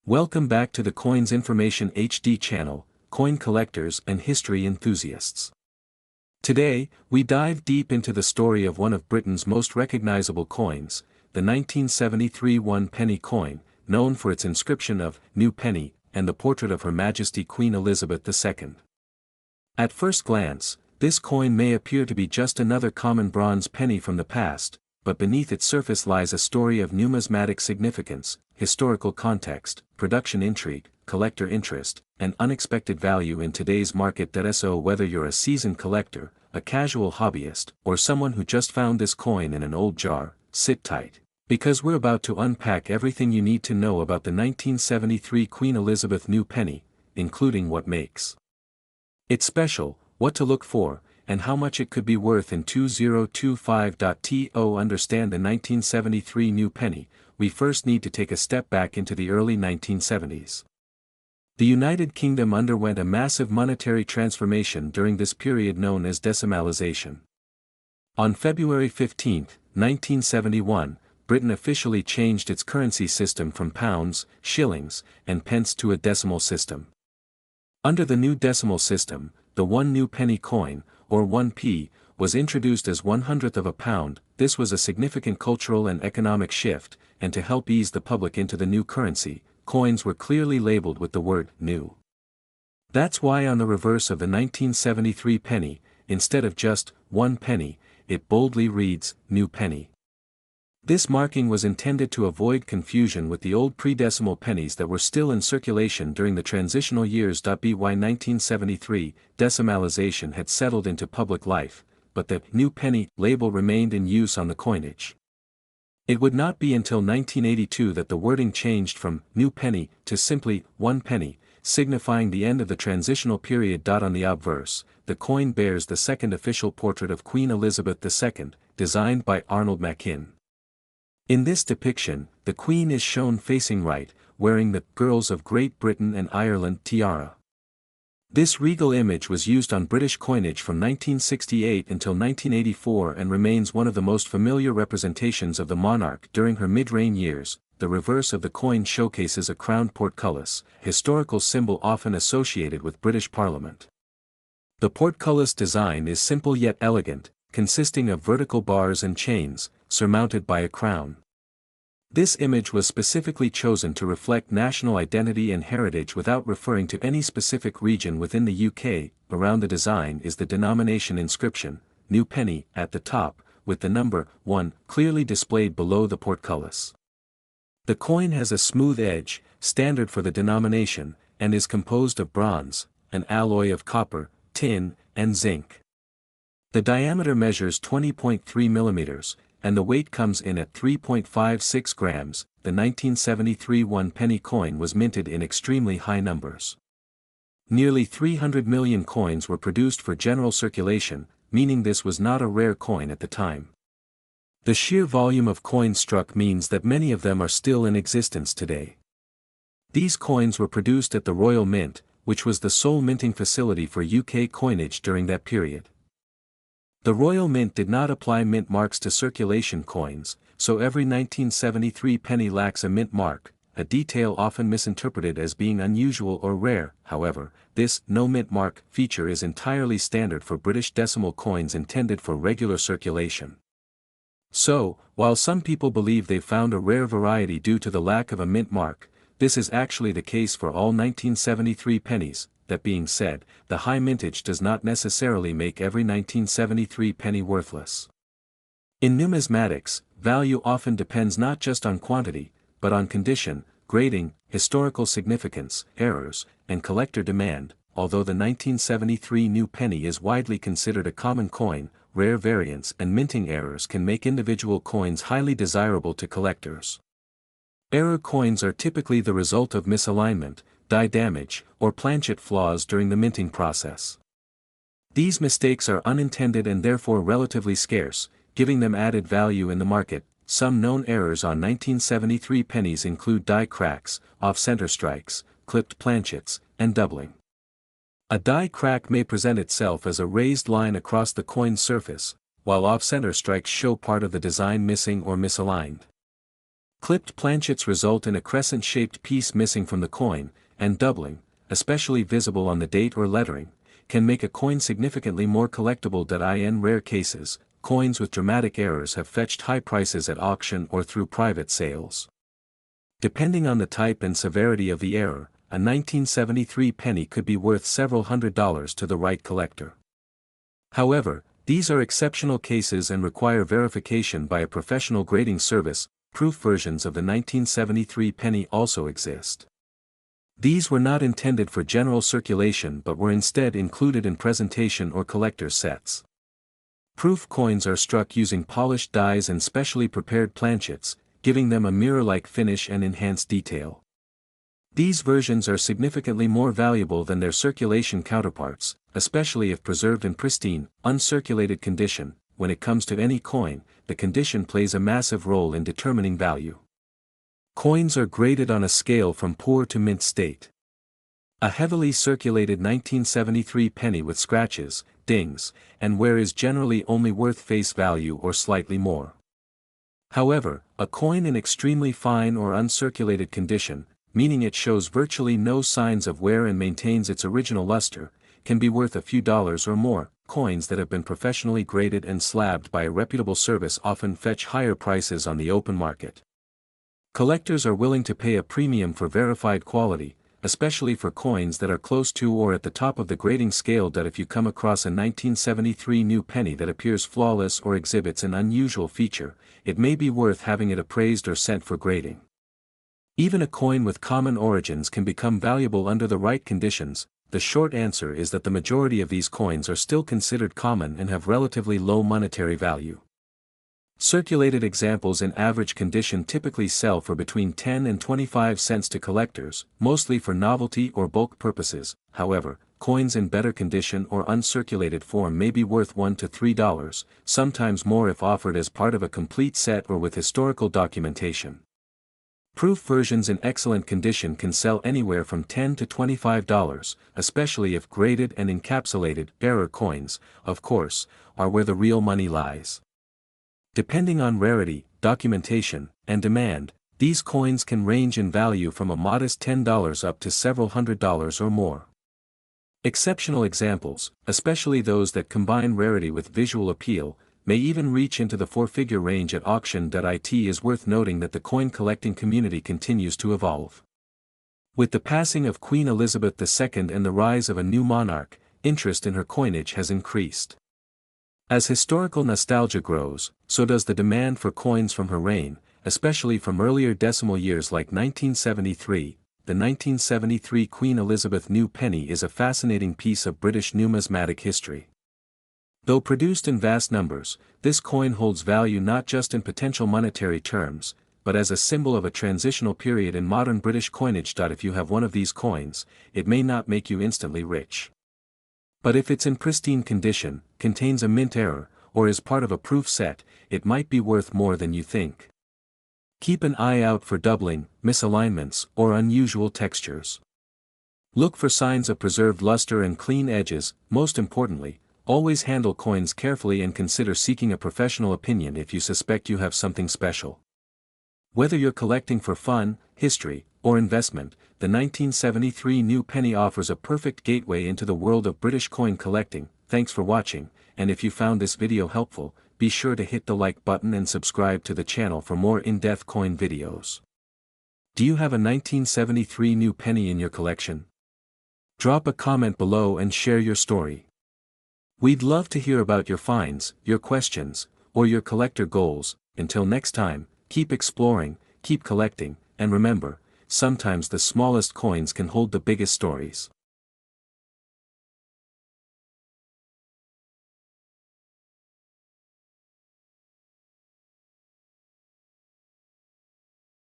Welcome back to the Coins Information HD channel, coin collectors and history enthusiasts. Today, we dive deep into the story of one of Britain's most recognizable coins, the 1973 one-penny coin, known for its inscription of New Penny and the portrait of Her Majesty Queen Elizabeth II. At first glance, this coin may appear to be just another common bronze penny from the past, but beneath its surface lies a story of numismatic significance, historical context, production intrigue, collector interest, and unexpected value in today's market. So whether you're a seasoned collector, a casual hobbyist, or someone who just found this coin in an old jar, sit tight, because we're about to unpack everything you need to know about the 1973 Queen Elizabeth New Penny, including what makes it special, what to look for, and how much it could be worth in 2025. To understand the 1973 New Penny, we first need to take a step back into the early 1970s. The United Kingdom underwent a massive monetary transformation during this period known as decimalisation. On February 15, 1971, Britain officially changed its currency system from pounds, shillings, and pence to a decimal system. Under the new decimal system, the one new penny coin, or 1p, was introduced as 1/100th of a pound. This was a significant cultural and economic shift, and to help ease the public into the new currency, coins were clearly labeled with the word new. That's why on the reverse of the 1973 penny, instead of just 1 penny, it boldly reads, New Penny. This marking was intended to avoid confusion with the old pre-decimal pennies that were still in circulation during the transitional years. By 1973, decimalisation had settled into public life, but the New Penny label remained in use on the coinage. It would not be until 1982 that the wording changed from New Penny to simply 1 penny, signifying the end of the transitional period. On the obverse, the coin bears the second official portrait of Queen Elizabeth II, designed by Arnold Machin. In this depiction, the Queen is shown facing right, wearing the Girls of Great Britain and Ireland tiara. This regal image was used on British coinage from 1968 until 1984 and remains one of the most familiar representations of the monarch during her mid-reign years. The reverse of the coin showcases a crowned portcullis, historical symbol often associated with British Parliament. The portcullis design is simple yet elegant, consisting of vertical bars and chains, surmounted by a crown. This image was specifically chosen to reflect national identity and heritage without referring to any specific region within the UK. Around the design is the denomination inscription, New Penny, at the top, with the number 1 clearly displayed below the portcullis. The coin has a smooth edge, standard for the denomination, and is composed of bronze, an alloy of copper, tin, and zinc. The diameter measures 20.3 mm, and the weight comes in at 3.56 grams. The 1973 one-penny coin was minted in extremely high numbers. Nearly 300 million coins were produced for general circulation, meaning this was not a rare coin at the time. The sheer volume of coins struck means that many of them are still in existence today. These coins were produced at the Royal Mint, which was the sole minting facility for UK coinage during that period. The Royal Mint did not apply mint marks to circulation coins, so every 1973 penny lacks a mint mark, a detail often misinterpreted as being unusual or rare. However, this no mint mark feature is entirely standard for British decimal coins intended for regular circulation. So, while some people believe they've found a rare variety due to the lack of a mint mark, this is actually the case for all 1973 pennies. That being said, the high mintage does not necessarily make every 1973 penny worthless. In numismatics, value often depends not just on quantity, but on condition, grading, historical significance, errors, and collector demand. Although the 1973 New Penny is widely considered a common coin, rare variants and minting errors can make individual coins highly desirable to collectors. Error coins are typically the result of misalignment, die damage, or planchet flaws during the minting process. These mistakes are unintended and therefore relatively scarce, giving them added value in the market. Some known errors on 1973 pennies include die cracks, off-center strikes, clipped planchets, and doubling. A die crack may present itself as a raised line across the coin's surface, while off-center strikes show part of the design missing or misaligned. Clipped planchets result in a crescent-shaped piece missing from the coin, and doubling, especially visible on the date or lettering, can make a coin significantly more collectible. In rare cases, coins with dramatic errors have fetched high prices at auction or through private sales. Depending on the type and severity of the error, a 1973 penny could be worth several $100s to the right collector. However, these are exceptional cases and require verification by a professional grading service. Proof versions of the 1973 penny also exist. These were not intended for general circulation but were instead included in presentation or collector's sets. Proof coins are struck using polished dies and specially prepared planchets, giving them a mirror-like finish and enhanced detail. These versions are significantly more valuable than their circulation counterparts, especially if preserved in pristine, uncirculated condition. When it comes to any coin, the condition plays a massive role in determining value. Coins are graded on a scale from poor to mint state. A heavily circulated 1973 penny with scratches, dings, and wear is generally only worth face value or slightly more. However, a coin in extremely fine or uncirculated condition, meaning it shows virtually no signs of wear and maintains its original luster, can be worth a few dollars or more. Coins that have been professionally graded and slabbed by a reputable service often fetch higher prices on the open market. Collectors are willing to pay a premium for verified quality, especially for coins that are close to or at the top of the grading scale. If you come across a 1973 new penny that appears flawless or exhibits an unusual feature, it may be worth having it appraised or sent for grading. Even a coin with common origins can become valuable under the right conditions. The short answer is that the majority of these coins are still considered common and have relatively low monetary value. Circulated examples in average condition typically sell for between 10 and 25 cents to collectors, mostly for novelty or bulk purposes. However, coins in better condition or uncirculated form may be worth $1 to $3, sometimes more if offered as part of a complete set or with historical documentation. Proof versions in excellent condition can sell anywhere from $10 to $25, especially if graded and encapsulated. Error coins, of course, are where the real money lies. Depending on rarity, documentation, and demand, these coins can range in value from a modest $10 up to several $100s or more. Exceptional examples, especially those that combine rarity with visual appeal, may even reach into the four-figure range at auction. It is worth noting that the coin collecting community continues to evolve. With the passing of Queen Elizabeth II and the rise of a new monarch, interest in her coinage has increased. As historical nostalgia grows, so does the demand for coins from her reign, especially from earlier decimal years like 1973. The 1973 Queen Elizabeth new penny is a fascinating piece of British numismatic history. Though produced in vast numbers, this coin holds value not just in potential monetary terms, but as a symbol of a transitional period in modern British coinage. If you have one of these coins, it may not make you instantly rich. But if it's in pristine condition, contains a mint error, or is part of a proof set, it might be worth more than you think. Keep an eye out for doubling, misalignments, or unusual textures. Look for signs of preserved luster and clean edges. Most importantly, always handle coins carefully and consider seeking a professional opinion if you suspect you have something special. Whether you're collecting for fun, history, or investment, the 1973 new penny offers a perfect gateway into the world of British coin collecting. Thanks for watching, and if you found this video helpful, be sure to hit the like button and subscribe to the channel for more in-depth coin videos. Do you have a 1973 new penny in your collection? Drop a comment below and share your story. We'd love to hear about your finds, your questions, or your collector goals. Until next time, keep exploring, keep collecting, and remember, sometimes the smallest coins can hold the biggest stories.